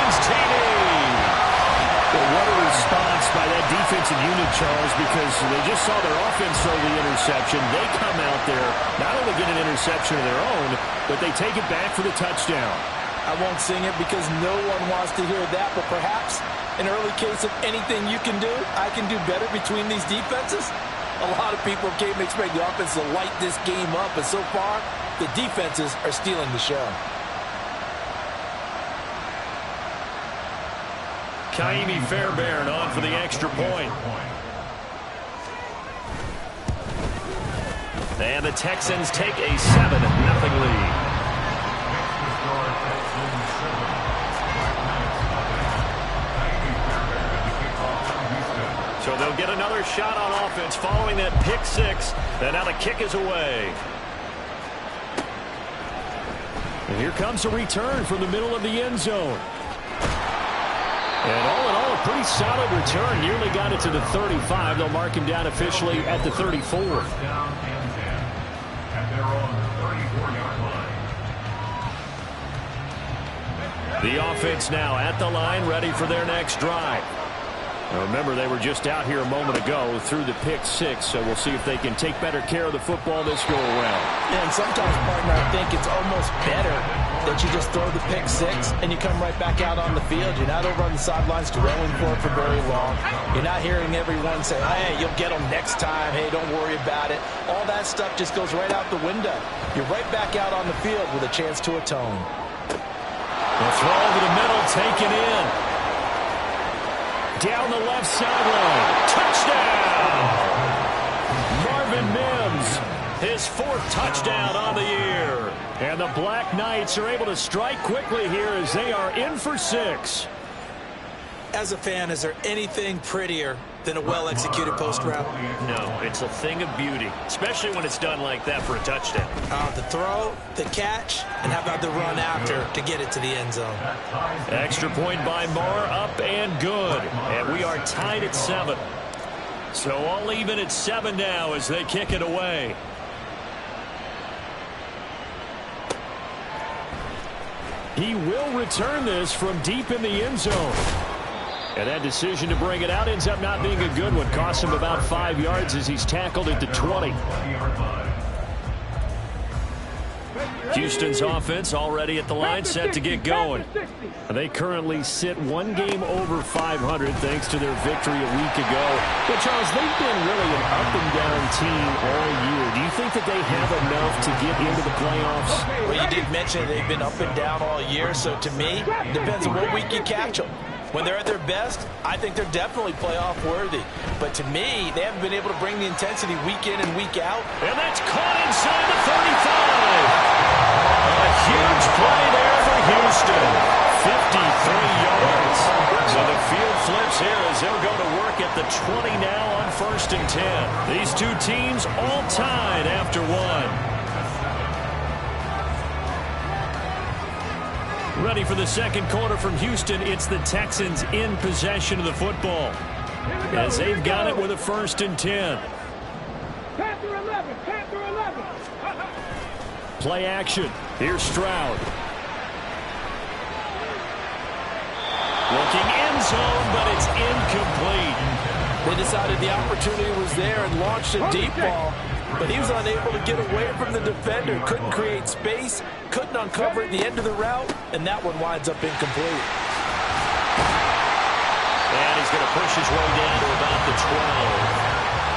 Texans TD. Well, what a response by that defensive unit, Charles, because they just saw their offense throw the interception. They come out there, not only get an interception of their own, but they take it back for the touchdown. I won't sing it because no one wants to hear that, but perhaps an early case of anything you can do, I can do better between these defenses. A lot of people came to expect the offense to light this game up, and so far, the defenses are stealing the show. Ka'imi Fairbairn on for the extra point. And the Texans take a 7-0 lead. So they'll get another shot on offense following that pick six. And now the kick is away. And here comes a return from the middle of the end zone. And all in all, a pretty solid return. Nearly got it to the 35. They'll mark him down officially at the 34. And they're on the 34-yard line. The offense now at the line, ready for their next drive. Now remember, they were just out here a moment ago through the pick six, so we'll see if they can take better care of the football this go-around. And sometimes, partner, I think it's almost better that you just throw the pick six and you come right back out on the field. You're not over on the sidelines dwelling for very long. You're not hearing everyone say, hey, you'll get them next time. Hey, don't worry about it. All that stuff just goes right out the window. You're right back out on the field with a chance to atone. The throw over the middle, taken in. Down the left sideline. Touchdown! Marvin Mims, his fourth touchdown on the year. And the Black Knights are able to strike quickly here as they are in for 6. As a fan, is there anything prettier than a well-executed post route? No, it's a thing of beauty, especially when it's done like that for a touchdown. The throw, the catch, and how about the run after to get it to the end zone? Extra point by Marr, up and good. And we are tied at 7. So all even at 7 now as they kick it away. He will return this from deep in the end zone. And that decision to bring it out ends up not being a good one. Costs him about 5 yards as he's tackled at the 20. Houston's offense already at the line, set to get going. They currently sit one game over 500 thanks to their victory a week ago. But, Charles, they've been really an up-and-down team all year. Do you think that they have enough to get into the playoffs? Well, you did mention they've been up and down all year, so to me, it depends on what week you catch them. When they're at their best, I think they're definitely playoff worthy. But to me, they haven't been able to bring the intensity week in and week out. And that's caught inside the 35. A huge play there for Houston. 53 yards. So the field flips here as they'll go to work at the 20 now on 1st and 10. These two teams all tied after 1. Ready for the second quarter from Houston. It's the Texans in possession of the football as they've got it with a 1st and 10. Panther 11, Panther 11. Play action. Here's Stroud. Looking end zone, but it's incomplete. They decided the opportunity was there and launched a deep ball, but he was unable to get away from the defender. Couldn't create space, couldn't uncover at the end of the route, and that one winds up incomplete. And he's going to push his way down to about the 12.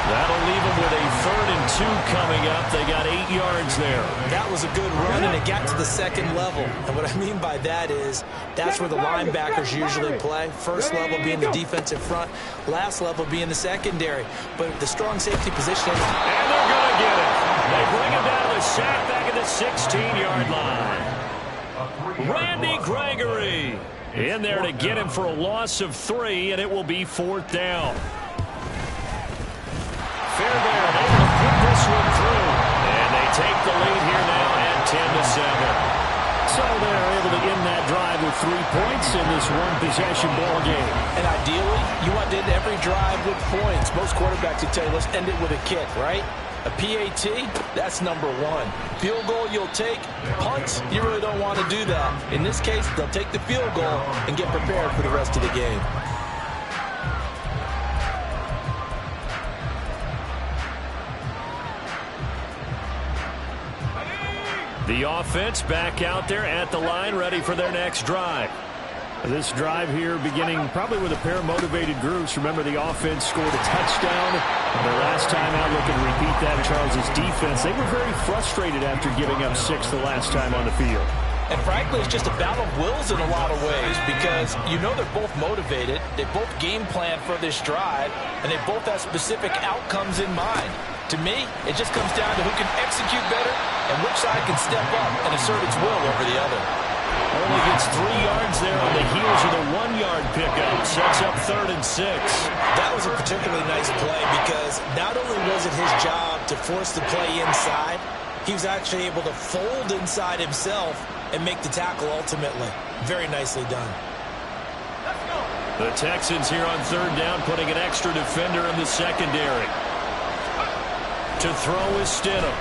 That'll leave him with a 3rd and 2 coming up. They got 8 yards there. That was a good run, and it got to the second level. And what I mean by that is that's where the linebackers usually play. First level being the defensive front, last level being the secondary. But the strong safety position. And they're going to get it. They bring him down to the sack back at the 16-yard line. Randy Gregory in there to get him for a loss of 3, and it will be 4th down. Fairbairn able to put this one through. And they take the lead here now at 10-7. So they're able to end that drive with 3 points in this one-possession ball game. And ideally, you want to end every drive with points. Most quarterbacks would tell you, let's end it with a kick, right? A PAT, that's number one. Field goal you'll take. Punts, you really don't want to do that. In this case, they'll take the field goal and get prepared for the rest of the game. The offense back out there at the line, ready for their next drive. This drive here beginning probably with a pair of motivated groups. Remember, the offense scored a touchdown. Their last time out, looking to repeat that. Charles' defense, they were very frustrated after giving up 6 the last time on the field. And frankly, it's just a battle of wills in a lot of ways because you know they're both motivated. They both game plan for this drive, and they both have specific outcomes in mind. To me, it just comes down to who can execute better and which side can step up and assert its will over the other. Only gets 3 yards there on the heels of the 1-yard pickup. Sets up 3rd and 6. That was a particularly nice play because not only was it his job to force the play inside, he was actually able to fold inside himself and make the tackle ultimately. Very nicely done. The Texans here on 3rd down, putting an extra defender in the secondary. To throw is Stidham.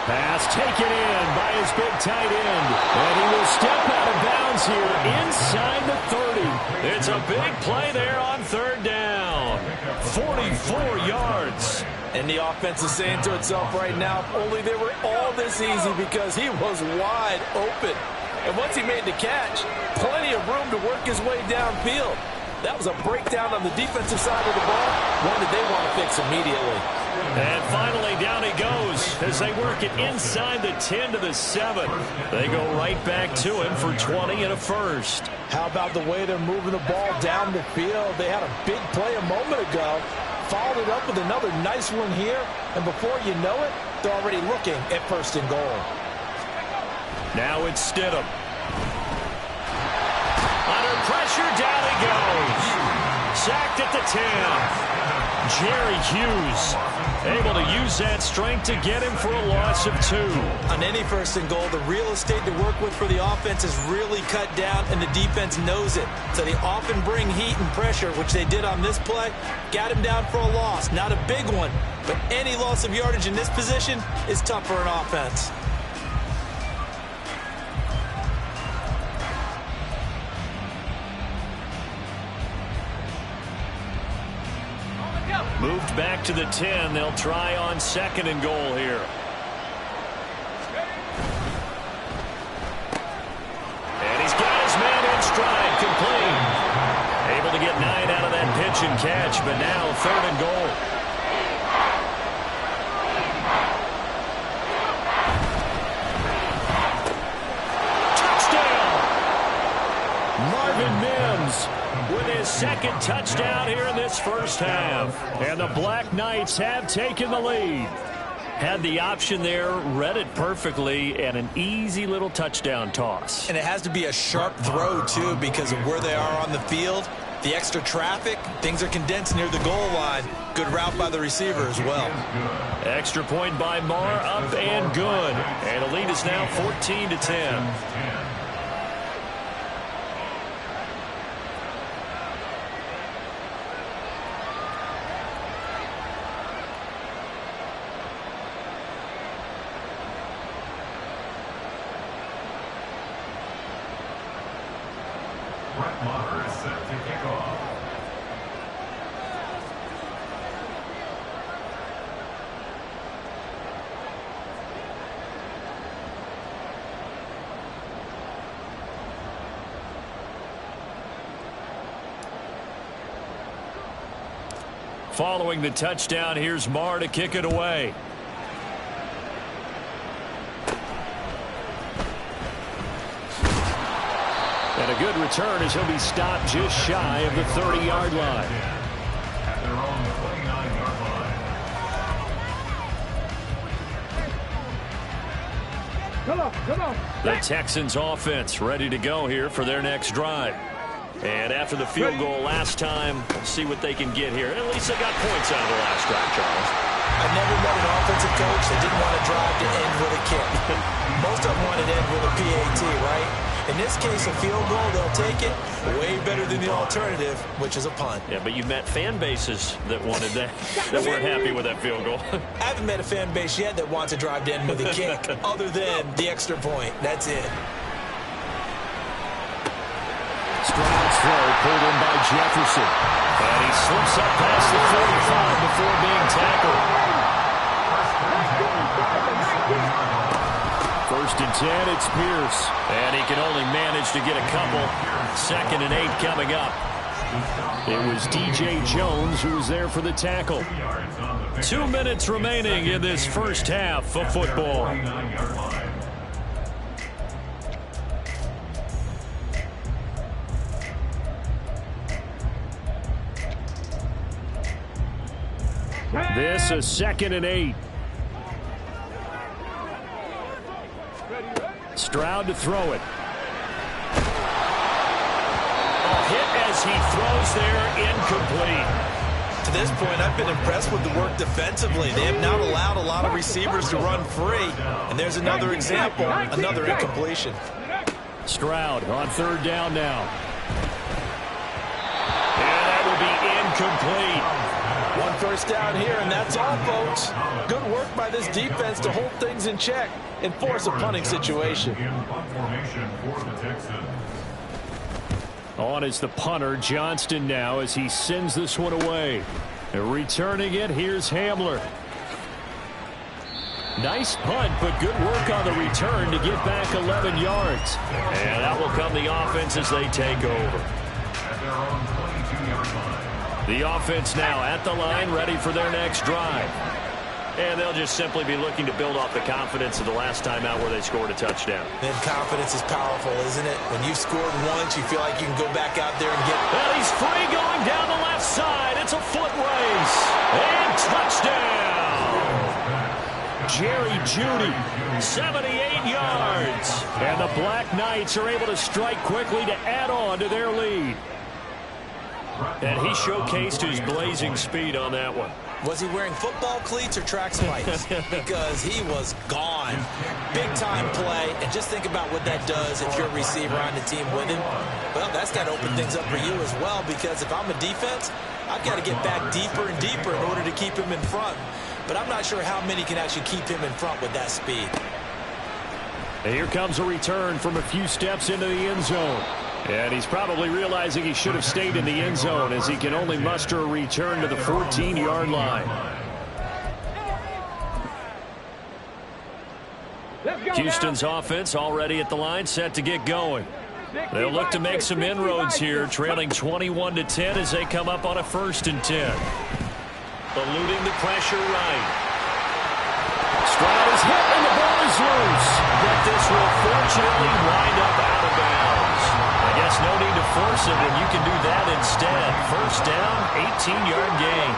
Pass taken in by his big tight end. And he will step out of bounds here inside the 30. It's a big play there on 3rd down. 44 yards. And the offense is saying to itself right now, if only they were all this easy because he was wide open. And once he made the catch, plenty of room to work his way downfield. That was a breakdown on the defensive side of the ball, one that they want to fix immediately. And finally, down he goes as they work it inside the 10 to the 7. They go right back to him for 20 and a first. How about the way they're moving the ball down the field? They had a big play a moment ago, followed it up with another nice one here, and before you know it, they're already looking at 1st and goal. Now it's Stidham. Under pressure, down he goes. Sacked at the 10. Jerry Hughes able to use that strength to get him for a loss of 2. On any 1st and goal, the real estate to work with for the offense is really cut down, and the defense knows it. So they often bring heat and pressure, which they did on this play. Got him down for a loss. Not a big one, but any loss of yardage in this position is tough for an offense. Moved back to the 10. They'll try on 2nd and goal here. And he's got his man in stride, complete. Able to get 9 out of that pitch and catch, but now 3rd and goal. Touchdown! Marvin Mims with his 2nd touchdown here in this first half. And the Black Knights have taken the lead. Had the option there, read it perfectly, and an easy little touchdown toss. And it has to be a sharp throw, too, because of where they are on the field. The extra traffic, things are condensed near the goal line. Good route by the receiver as well. Extra point by Marr, up and good. And the lead is now 14-10. Brett Maher is set to kick off. Following the touchdown, here's Marr to kick it away. And a good return as he'll be stopped just shy of the 30-yard line. At their own 29-yard line. Come on, come on. The Texans offense ready to go here for their next drive. And after the field goal last time, we'll see what they can get here. And at least they got points out of the last drive, Charles. I've never met an offensive coach that didn't want to drive to end with a kick. Most of them want to end with a PAT, right? In this case, a field goal, they'll take it. Way better than the alternative, which is a punt. Yeah, but you've met fan bases that wanted that, that weren't happy with that field goal. I haven't met a fan base yet that wants to drive in with a kick other than the extra point. That's it. Stroud's throw pulled in by Jefferson. And he slips up past the 45 before being tackled. First and 10, it's Pierce. And he can only manage to get a couple. 2nd and 8 coming up. It was DJ Jones who was there for the tackle. 2 minutes remaining in this first half of football. This is 2nd and 8. Stroud to throw it. Hit as he throws there, incomplete. To this point, I've been impressed with the work defensively. They have not allowed a lot of receivers to run free. And there's another example, another incompletion. Stroud on 3rd down now. And that will be incomplete. 1 first down here, and that's all, folks. Good work by this defense to hold things in check and force a punting situation. On is the punter, Johnston now, as he sends this one away. And returning it, here's Hamler. Nice punt, but good work on the return to get back 11 yards. And that will come the offense as they take over. The offense now at the line, ready for their next drive. And they'll just simply be looking to build off the confidence of the last time out where they scored a touchdown. And confidence is powerful, isn't it? When you've scored once, you feel like you can go back out there and get... Well, he's free going down the left side. It's a foot race. And touchdown! Jerry Jeudy. 78 yards. And the Black Knights are able to strike quickly to add on to their lead. And he showcased his blazing speed on that one. Was he wearing football cleats or track spikes? Because he was gone. Big-time play. And just think about what that does if you're a receiver on the team with him. Well, that's got to open things up for you as well, because if I'm a defense, I've got to get back deeper and deeper in order to keep him in front. But I'm not sure how many can actually keep him in front with that speed. And here comes a return from a few steps into the end zone. And he's probably realizing he should have stayed in the end zone, as he can only muster a return to the 14-yard line. Houston's offense already at the line, set to get going. They'll look to make some inroads here, trailing 21-10 as they come up on a 1st and 10. Eluding the pressure right. Stroud is hit and the ball is loose. But this will fortunately wind up out of bounds. I guess no need to force it when you can do that instead. 1st down, 18-yard gain.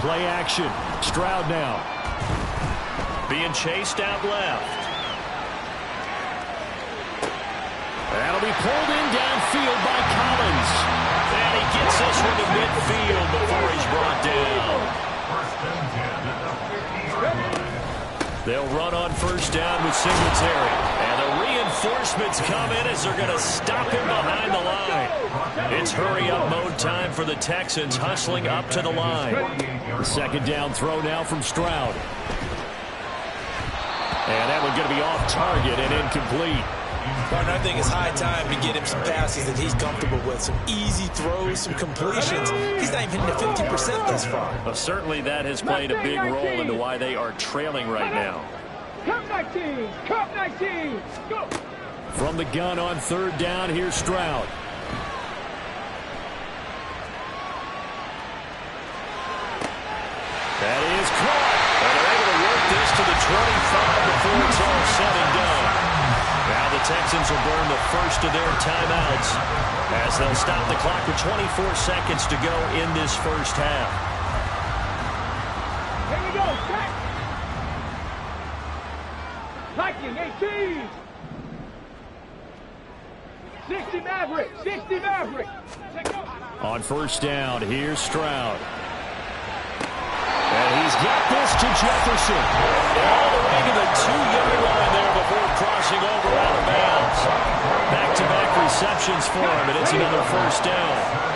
Play action. Stroud now. Being chased out left. That'll be pulled in downfield by Collins. And he gets this one to midfield before he's brought down. They'll run on 1st down with Singletary. And the reinforcements come in as they're going to stop him behind the line. It's hurry-up mode time for the Texans, hustling up to the line. The 2nd down throw now from Stroud. And that one's going to be off target and incomplete. Partner, I think it's high time to get him some passes that he's comfortable with. Some easy throws, some completions. He's not even hitting the 50% thus far. Well, certainly that has played a big role into why they are trailing right now. Cup 19! Cup 19! Go! From the gun on 3rd down, here's Stroud. That is caught. And they're able to work this to the 25 before it's all said and done. Now the Texans will burn the first of their timeouts as they'll stop the clock with 24 seconds to go in this first half. Here we go, back! Viking 18! 60 Maverick! 60 Maverick! On 1st down, here's Stroud. And he's got this to Jefferson. All the way to the 2-yard line there before crossing over out of bounds. Back-to-back receptions for him, and it's another first down.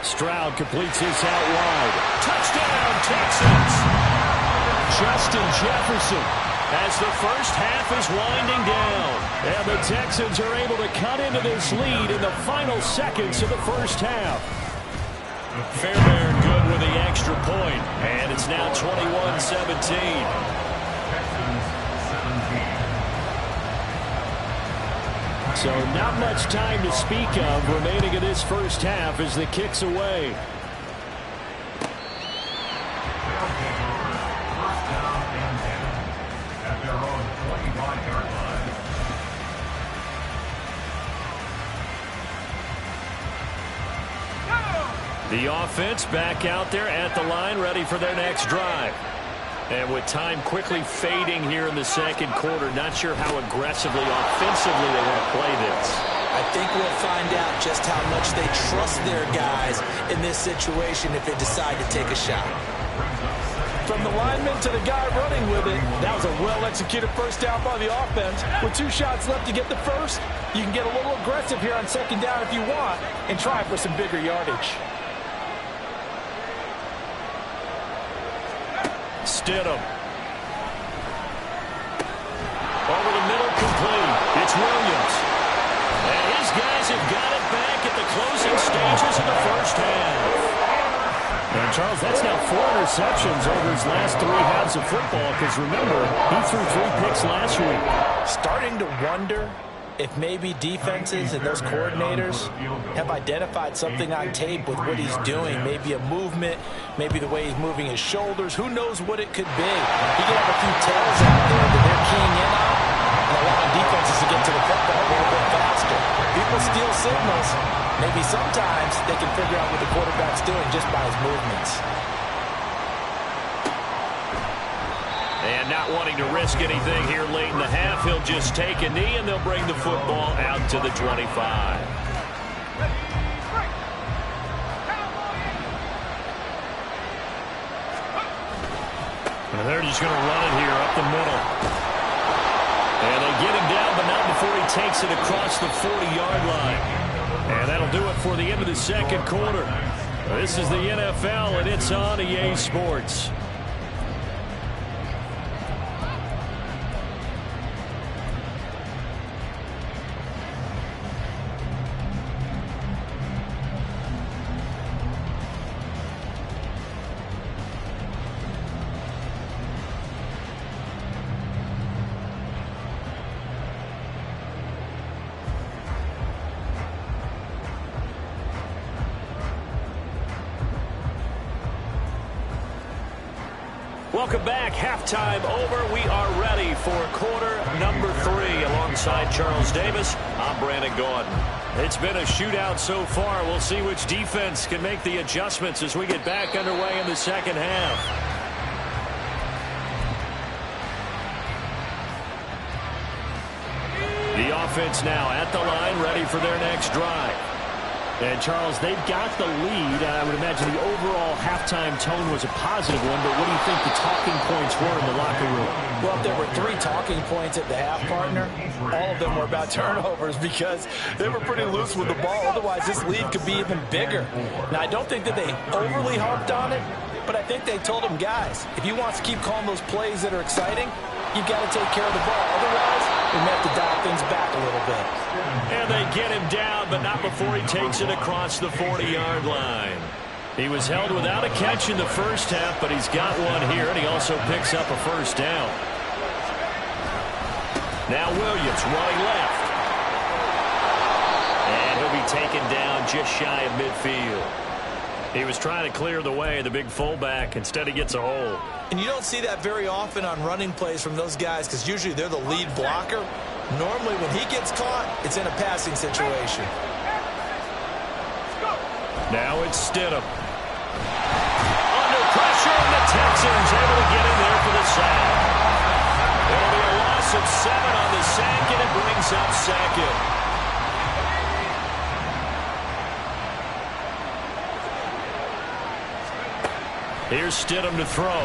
Stroud completes his out wide. Touchdown, Texans! Justin Jefferson as the first half is winding down. And the Texans are able to cut into this lead in the final seconds of the first half. Fairbairn good with the extra point, and it's now 21-17. So not much time to speak of remaining in this first half as the kick's away. The offense back out there at the line, ready for their next drive. And with time quickly fading here in the second quarter, not sure how aggressively, offensively they want to play this. I think we'll find out just how much they trust their guys in this situation if they decide to take a shot. From the lineman to the guy running with it, that was a well-executed first down by the offense. With 2 shots left to get the first, you can get a little aggressive here on second down if you want and try for some bigger yardage. Stidham. Over the middle, complete. It's Williams. And his guys have got it back at the closing stages of the first half. And Charles, that's now 4 interceptions over his last 3 halves of football, because remember, he threw 3 picks last week. Starting to wonder if maybe defenses and those coordinators have identified something on tape with what he's doing. Maybe a movement, maybe the way he's moving his shoulders. Who knows what it could be? He could have a few tells out there that they're keying in on and allowing defenses to get to the football a little bit faster. People steal signals. Maybe sometimes they can figure out what the quarterback's doing just by his movements. And not wanting to risk anything here late in the half, he'll just take a knee and they'll bring the football out to the 25. And they're just going to run it here up the middle. And they get him down, but not before he takes it across the 40-yard line. And that'll do it for the end of the second quarter. This is the NFL, and it's on EA Sports. Welcome back. Halftime over. We are ready for quarter number 3. Alongside Charles Davis, I'm Brandon Gaudin. It's been a shootout so far. We'll see which defense can make the adjustments as we get back underway in the second half. The offense now at the line, ready for their next drive. And, Charles, they've got the lead. I would imagine the overall halftime tone was a positive one, but what do you think the talking points were in the locker room? Well, if there were 3 talking points at the half, partner, all of them were about turnovers because they were pretty loose with the ball. Otherwise, this lead could be even bigger. Now, I don't think that they overly harped on it, but I think they told them, guys, if you want to keep calling those plays that are exciting, you've got to take care of the ball. Otherwise, we may have to dial things back a little bit. And they get him down, but not before he takes it across the 40-yard line. He was held without a catch in the first half, but he's got one here, and he also picks up a first down. Now Williams running left. And he'll be taken down just shy of midfield. He was trying to clear the way, the big fullback. Instead, he gets a hole. And you don't see that very often on running plays from those guys because usually they're the lead blocker. Normally, when he gets caught, it's in a passing situation. Now it's Stidham. Under pressure, and the Texans able to get him there for the sack. There'll be a loss of 7 on the sack, and it brings up second. Here's Stidham to throw.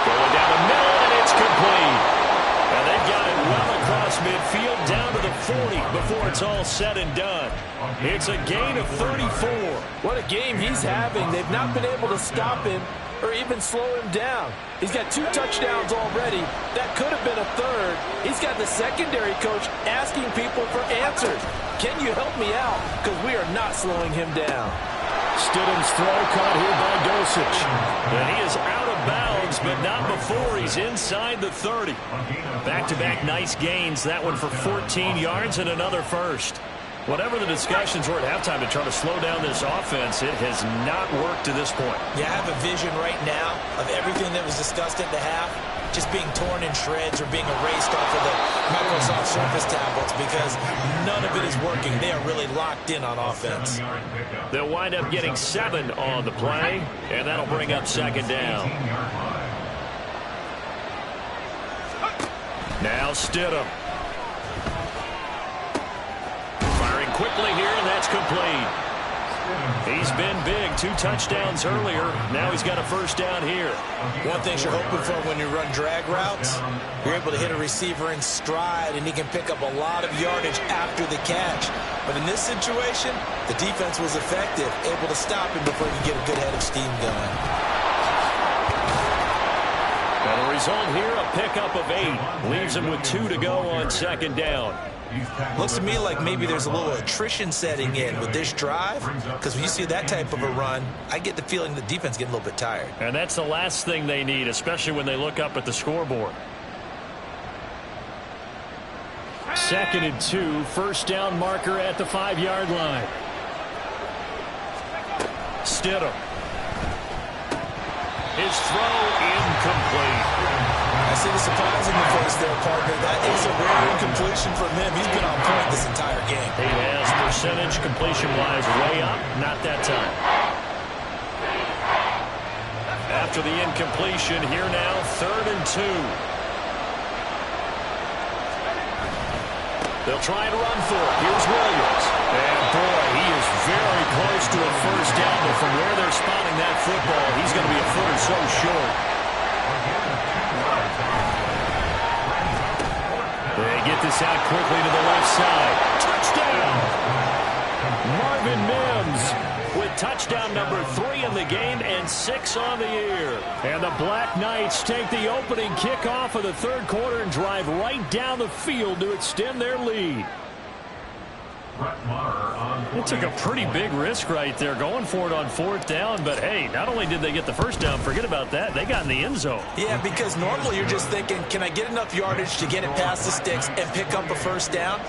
Going down the middle, and it's complete. And they've got it well across midfield down to the 40 before it's all said and done. It's a gain of 34. What a game he's having. They've not been able to stop him or even slow him down. He's got 2 touchdowns already. That could have been a third. He's got the secondary coach asking people for answers. Can you help me out? Because we are not slowing him down. Stidham's throw caught here by Dosich. And he is out of bounds, but not before he's inside the 30. Back-to-back nice gains. That one for 14 yards and another first. Whatever the discussions were at halftime to try to slow down this offense, it has not worked to this point. Yeah, I have a vision right now of everything that was discussed at the half just being torn in shreds or being erased off of the Microsoft Surface tablets because none of it is working. They are really locked in on offense. They'll wind up getting 7 on the play, and that'll bring up second down. Now Stidham. Firing quickly here, and that's complete. He's been big. 2 touchdowns earlier. Now he's got a first down here. One thing you're hoping for when you run drag routes, you're able to hit a receiver in stride, and he can pick up a lot of yardage after the catch. But in this situation, the defense was effective, able to stop him before he could get a good head of steam going. And the result here, a pickup of 8. Leaves him with 2 to go on second down. Looks to me like maybe there's a little attrition setting in with this drive, because when you see that type of a run, I get the feeling the defense getting a little bit tired. And that's the last thing they need, especially when they look up at the scoreboard. 2nd and 2, first down marker at the 5-yard line. Stidham. His throw incomplete. I see the surprise in the face there, partner. That is a rare incompletion from him. He's been on point this entire game. He has percentage completion-wise way up. Not that time. After the incompletion, here now, 3rd and 2. They'll try and run for it. Here's Williams. And boy, he is very close to a first down, but from where they're spotting that football, he's going to be a foot or so short. They get this out quickly to the left side. Touchdown! Marvin Mims with touchdown number 3 in the game and 6 on the year. And the Black Knights take the opening kickoff of the 3rd quarter and drive right down the field to extend their lead. They took a pretty big risk right there going for it on 4th down, but hey, not only did they get the first down, forget about that, they got in the end zone. Yeah, because normally you're just thinking, can I get enough yardage to get it past the sticks and pick up a first down?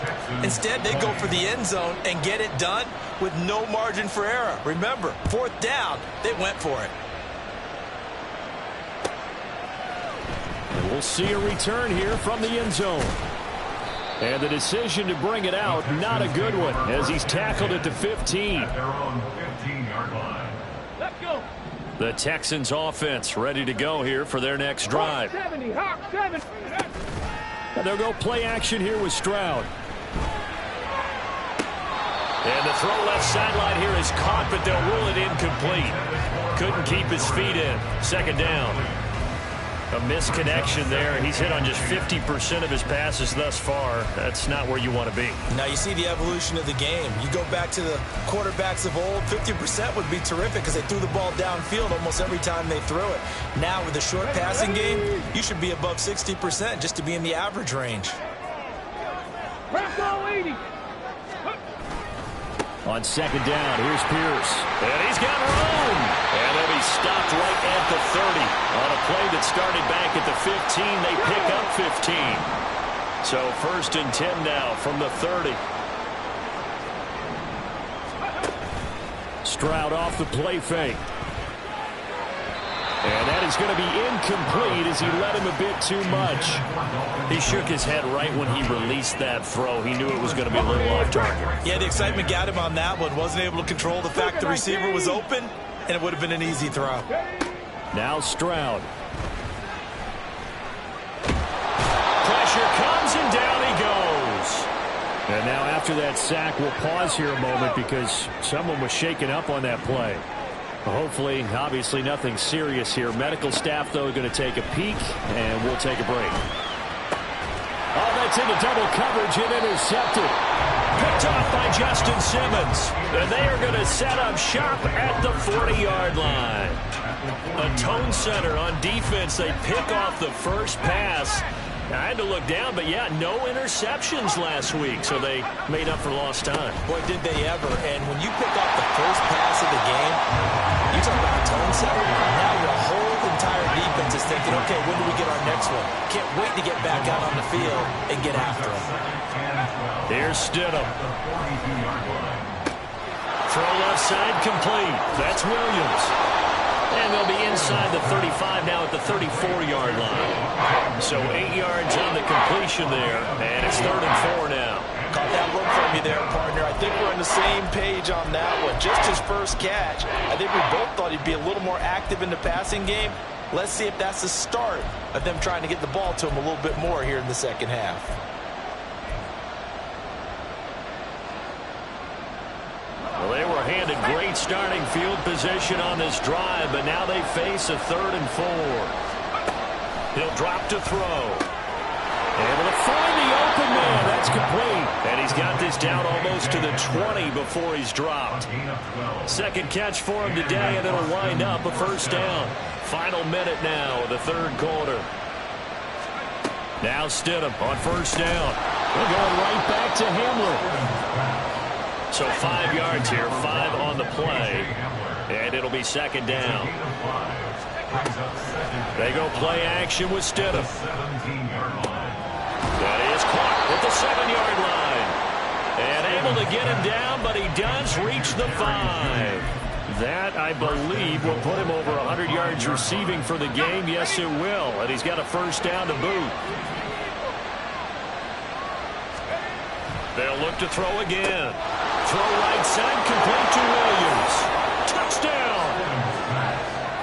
Instead, they go for the end zone and get it done with no margin for error. Remember, 4th down, they went for it. And we'll see a return here from the end zone. And the decision to bring it out, not a good one, as he's tackled at the 15. Let's go. The Texans offense ready to go here for their next drive. And they'll go play action here with Stroud. And the throw left sideline here is caught, but they'll rule it incomplete. Couldn't keep his feet in. Second down. A misconnection there. He's hit on just 50% of his passes thus far. That's not where you want to be. Now you see the evolution of the game. You go back to the quarterbacks of old, 50% would be terrific because they threw the ball downfield almost every time they threw it. Now with the short passing game, you should be above 60% just to be in the average range. On second down, here's Pierce. And he's got room. And they'll be stopped right at the 30. On a play that started back at the 15, they pick up 15. So 1st and 10 now from the 30. Stroud off the play fake. And that is going to be incomplete as he let him a bit too much. He shook his head right when he released that throw. He knew it was going to be a little off target. Yeah, the excitement got him on that one. Wasn't able to control the fact the receiver was open, and it would have been an easy throw. Now Stroud. Pressure comes, and down he goes. And now after that sack, we'll pause here a moment because someone was shaken up on that play. Hopefully, obviously nothing serious here. Medical staff, though, going to take a peek, and we'll take a break. Oh, that's into double coverage and intercepted. Picked off by Justin Simmons. And they are going to set up shop at the 40-yard line. A tone setter on defense. They pick off the first pass. I had to look down, but yeah, no interceptions last week, so they made up for lost time. Boy, did they ever. And when you pick off the first pass of the game, you talk about a tone setter. Now your whole entire defense is thinking, okay, when do we get our next one? Can't wait to get back out on the field and get after them. Here's Stidham. Throw left side complete. That's Williams. And they'll be inside the 35 now at the 34-yard line. So 8 yards on the completion there, and it's 3rd and 4 now. Caught that look from you there, partner. I think we're on the same page on that one. Just his first catch. I think we both thought he'd be a little more active in the passing game. Let's see if that's the start of them trying to get the ball to him a little bit more here in the second half. Well, they were handed great starting field position on this drive, but now they face a 3rd and 4. He'll drop to throw. Able to find the open man. That's complete. And he's got this down almost to the 20 before he's dropped. Second catch for him today, and it'll wind up a first down. Final minute now of the 3rd quarter. Now Stidham on first down. We're going right back to Hamler. So 5 yards here, 5 on the play, and it'll be second down. They go play action with Stidham. That is caught at the 7-yard line. And able to get him down, but he does reach the 5. That, I believe, will put him over 100 yards receiving for the game. Yes, it will. And he's got a first down to boot. They'll look to throw again. Throw right side, complete to Williams. Touchdown!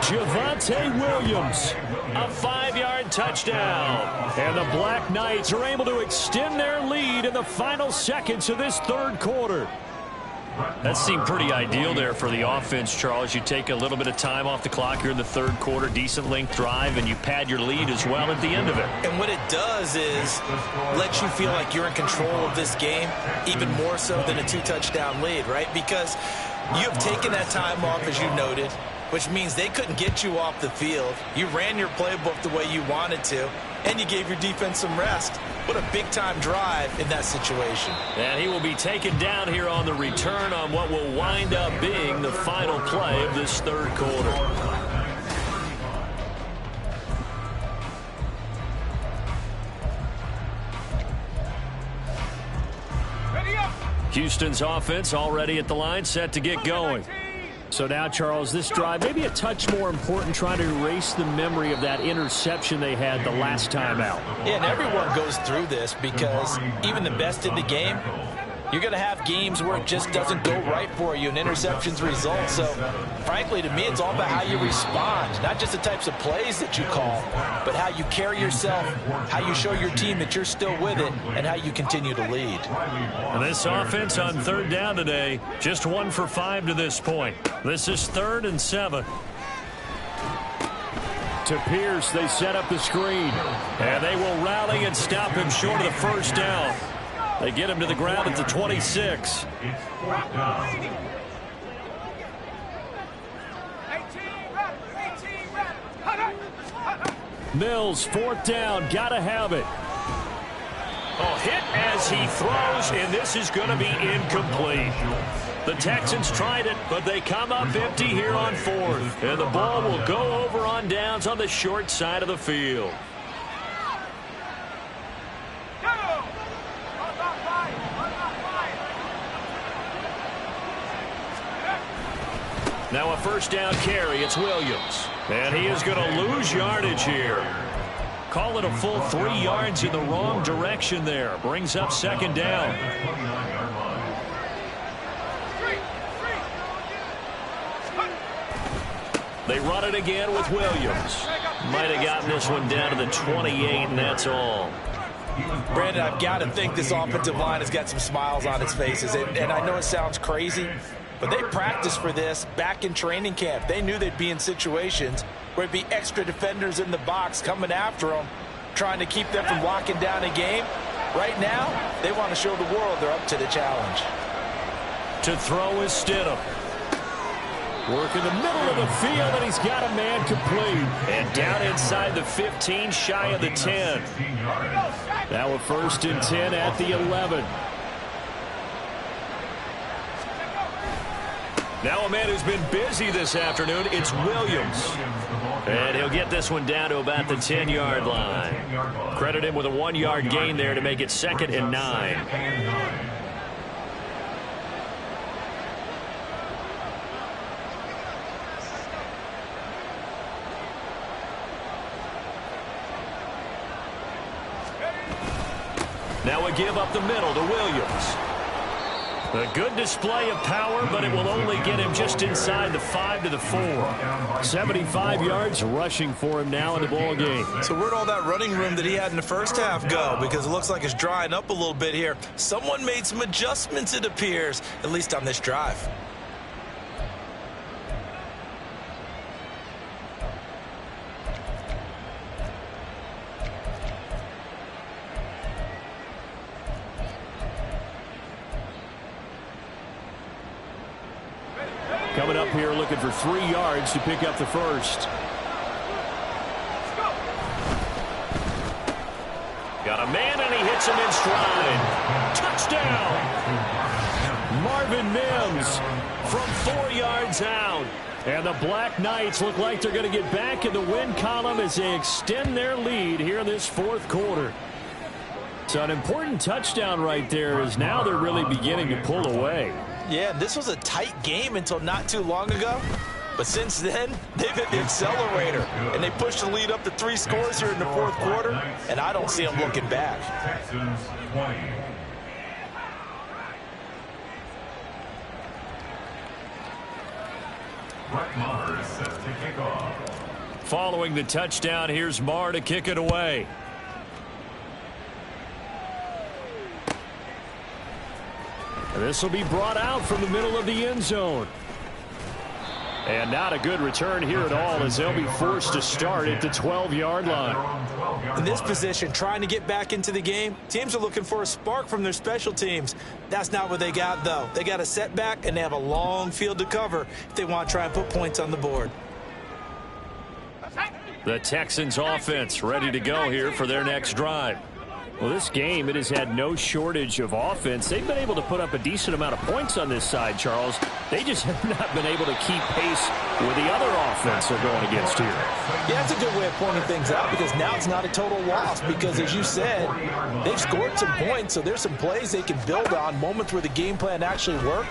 Javonte Williams. A 5-yard touchdown. And the Black Knights are able to extend their lead in the final seconds of this 3rd quarter. That seemed pretty ideal there for the offense, Charles. You take a little bit of time off the clock here in the 3rd quarter, decent length drive, and you pad your lead as well at the end of it. And what it does is let you feel like you're in control of this game, even more so than a 2-touchdown lead, right? Because you have taken that time off, as you noted, which means they couldn't get you off the field. You ran your playbook the way you wanted to, and you gave your defense some rest. What a big-time drive in that situation. And he will be taken down here on the return on what will wind up being the final play of this 3rd quarter. Houston's offense already at the line, set to get going. So now, Charles, this drive maybe a touch more important, trying to erase the memory of that interception they had the last time out. Yeah, and everyone goes through this because even the best in the game, you're going to have games where it just doesn't go right for you and interceptions result. So, frankly, to me, it's all about how you respond, not just the types of plays that you call, but how you carry yourself, how you show your team that you're still with it, and how you continue to lead. And this offense on 3rd down today, just 1 for 5 to this point. This is 3rd and 7. To Pierce, they set up the screen. And they will rally and stop him short of the first down. They get him to the ground at the 26. Mills, 4th down, gotta have it. Oh, hit as he throws, and this is going to be incomplete. The Texans tried it, but they come up empty here on 4th. And the ball will go over on downs on the short side of the field. Now a first down carry. It's Williams. And he is going to lose yardage here. Call it a full 3 yards in the wrong direction there. Brings up second down. They run it again with Williams. Might have gotten this one down to the 28, and that's all. Brandon, I've got to think this offensive line has got some smiles on its faces. And I know it sounds crazy, but they practiced for this back in training camp. They knew they'd be in situations where it'd be extra defenders in the box coming after them, trying to keep them from locking down a game. Right now, they want to show the world they're up to the challenge. To throw is Stidham. Work in the middle of the field, and he's got a man complete. And down inside the 15, shy of the 10. Now a 1st and 10 at the 11. Now a man who's been busy this afternoon, it's Williams. And he'll get this one down to about the 10-yard line. Credit him with a 1-yard gain there to make it 2nd and 9. Now a give up the middle to Williams. A good display of power, but it will only get him just inside the 5 to the 4. 75 yards rushing for him now in the ball game. So where'd all that running room that he had in the first half go? Because it looks like it's drying up a little bit here. Someone made some adjustments, it appears, at least on this drive. Coming up here looking for 3 yards to pick up the first. Got a man and he hits him in stride. Touchdown! Marvin Mims from 4 yards out. And the Black Knights look like they're going to get back in the win column as they extend their lead here in this 4th quarter. So an important touchdown right there as now they're really beginning to pull away. Yeah, this was a tight game until not too long ago. But since then, they've hit the accelerator. And they pushed the lead up to 3 scores here in the 4th quarter. And I don't see them looking back. Texans 20. Brett Maher is set to kick off. Following the touchdown, here's Maher to kick it away. And this will be brought out from the middle of the end zone. And not a good return here at all as they'll be forced to start at the 12-yard line. In this position, trying to get back into the game, teams are looking for a spark from their special teams. That's not what they got, though. They got a setback, and they have a long field to cover if they want to try and put points on the board. The Texans offense ready to go here for their next drive. Well, this game, it has had no shortage of offense. They've been able to put up a decent amount of points on this side, Charles. They just have not been able to keep pace with the other offense they're going against here. Yeah, that's a good way of pointing things out because now it's not a total loss because, as you said, they've scored some points, so there's some plays they can build on, moments where the game plan actually worked.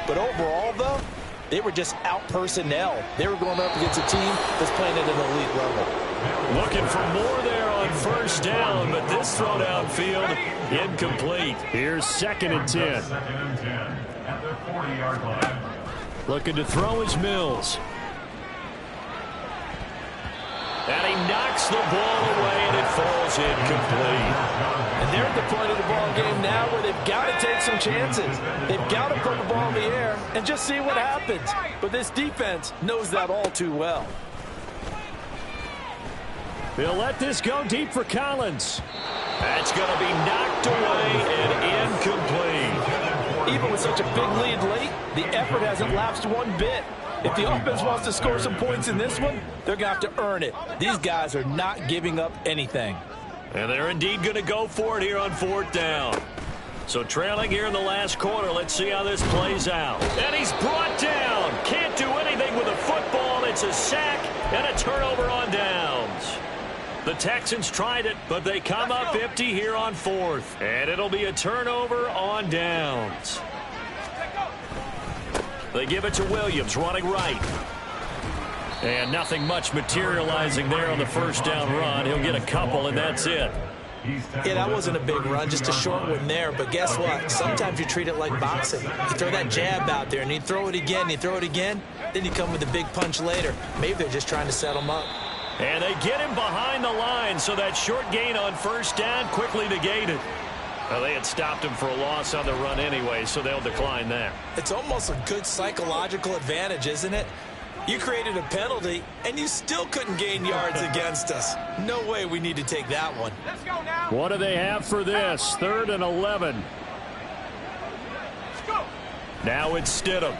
But overall, though, they were just out-personnel. They were going up against a team that's playing at an elite level. Looking for more there on first down, but this throw downfield incomplete. Here's 2nd and 10. 2nd and 10 at the 40-yard line. Looking to throw is Mills. And he knocks the ball away, and it falls incomplete. And they're at the point of the ball game now where they've got to take some chances. They've got to put the ball in the air and just see what happens. But this defense knows that all too well. They'll let this go deep for Collins. That's going to be knocked away and incomplete. Even with such a big lead late, the effort hasn't lapsed one bit. If the offense wants to score some points in this one, they're going to have to earn it. These guys are not giving up anything. And they're indeed going to go for it here on 4th down. So trailing here in the last quarter, let's see how this plays out. And he's brought down. Can't do anything with a football. It's a sack and a turnover on downs. The Texans tried it, but they come up empty here on 4th. And it'll be a turnover on downs. They give it to Williams, running right. And nothing much materializing there on the first down run. He'll get a couple, and that's it. Yeah, that wasn't a big run, just a short one there. But guess what? Sometimes you treat it like boxing. You throw that jab out there, and you throw it again, then you come with a big punch later. Maybe they're just trying to set them up. And they get him behind the line, so that short gain on first down quickly negated. Well, they had stopped him for a loss on the run anyway, so they'll decline that. It's almost a good psychological advantage, isn't it? You created a penalty, and you still couldn't gain yards against us. No way we need to take that one. Let's go now. What do they have for this? 3rd and 11. Let's go. Now it's Stidham.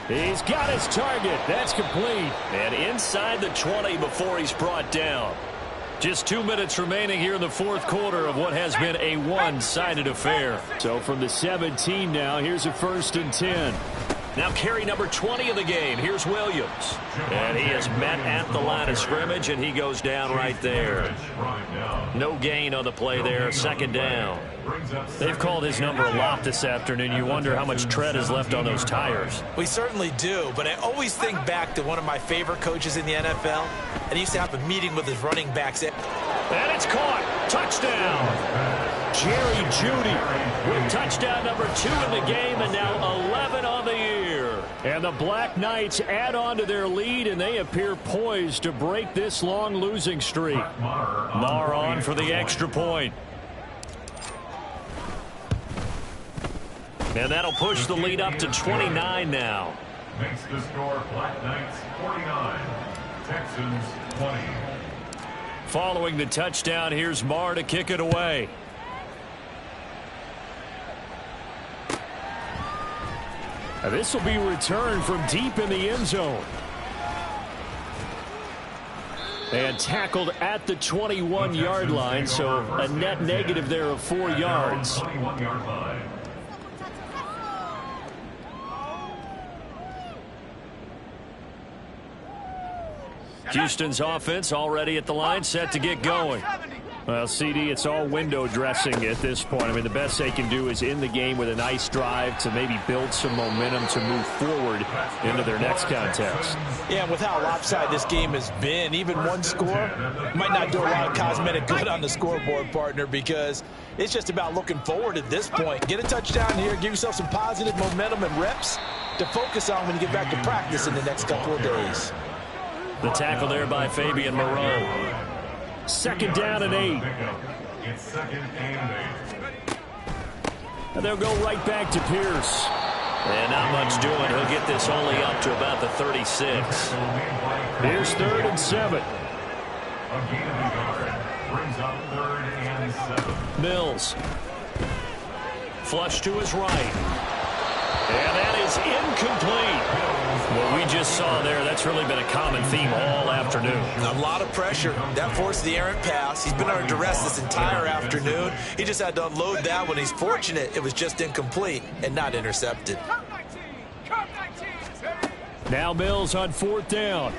He's got his target. That's complete. And inside the 20 before he's brought down. Just 2 minutes remaining here in the 4th quarter of what has been a one-sided affair. So from the 17 now, here's a 1st and 10. Now carry number 20 of the game. Here's Williams. And he is met at the line of scrimmage, and he goes down right there. No gain on the play there. 2nd down. They've called his number a lot this afternoon. You wonder how much tread is left on those tires. We certainly do, but I always think back to one of my favorite coaches in the NFL, and he used to have a meeting with his running backs. And it's caught. Touchdown. Jerry Jeudy with touchdown number 2 in the game, and now 11 on the year. And the Black Knights add on to their lead, and they appear poised to break this long losing streak. Maher on for the extra point. And that'll push the lead up to 29 now. Makes the score Black Knights 49, Texans 20. Following the touchdown, here's Maher to kick it away. Now this will be returned from deep in the end zone. And tackled at the 21-yard line, so a net negative there of 4 yards. 21-yard line. Houston's offense already at the line, set to get going. Well, CD, it's all window dressing at this point. I mean, the best they can do is in the game with a nice drive to maybe build some momentum to move forward into their next contest. Yeah, and with how lopsided this game has been, even one score might not do a lot of cosmetic good on the scoreboard, partner, because it's just about looking forward at this point. Get a touchdown here, give yourself some positive momentum and reps to focus on when you get back to practice in the next couple of days. The tackle there by Fabian Moreau. 2nd down and 8. It's 2nd and 8. And they'll go right back to Pierce. And not much doing. He'll get this only up to about the 36. Here's 3rd and 7. A gain of a yard brings up 3rd and 7. Mills. Flush to his right. And that is incomplete. What we just saw there, that's really been a common theme all afternoon. A lot of pressure. That forced the errant pass. He's been under duress this entire afternoon. He just had to unload that one. He's fortunate it was just incomplete and not intercepted. Now Mills on 4th down.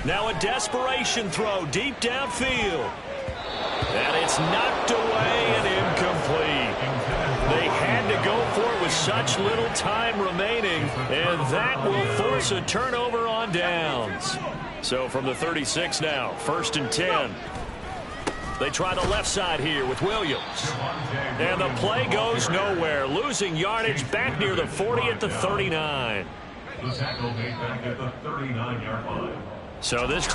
Now a desperation throw deep downfield. And it's knocked away and incomplete. They had to go for it with such little time remaining, and that will force a turnover on downs. So from the 36 now, 1st and 10. They try the left side here with Williams. And the play goes nowhere, losing yardage back near the 40 at the 39. The tackle made back at the 39-yard line. So this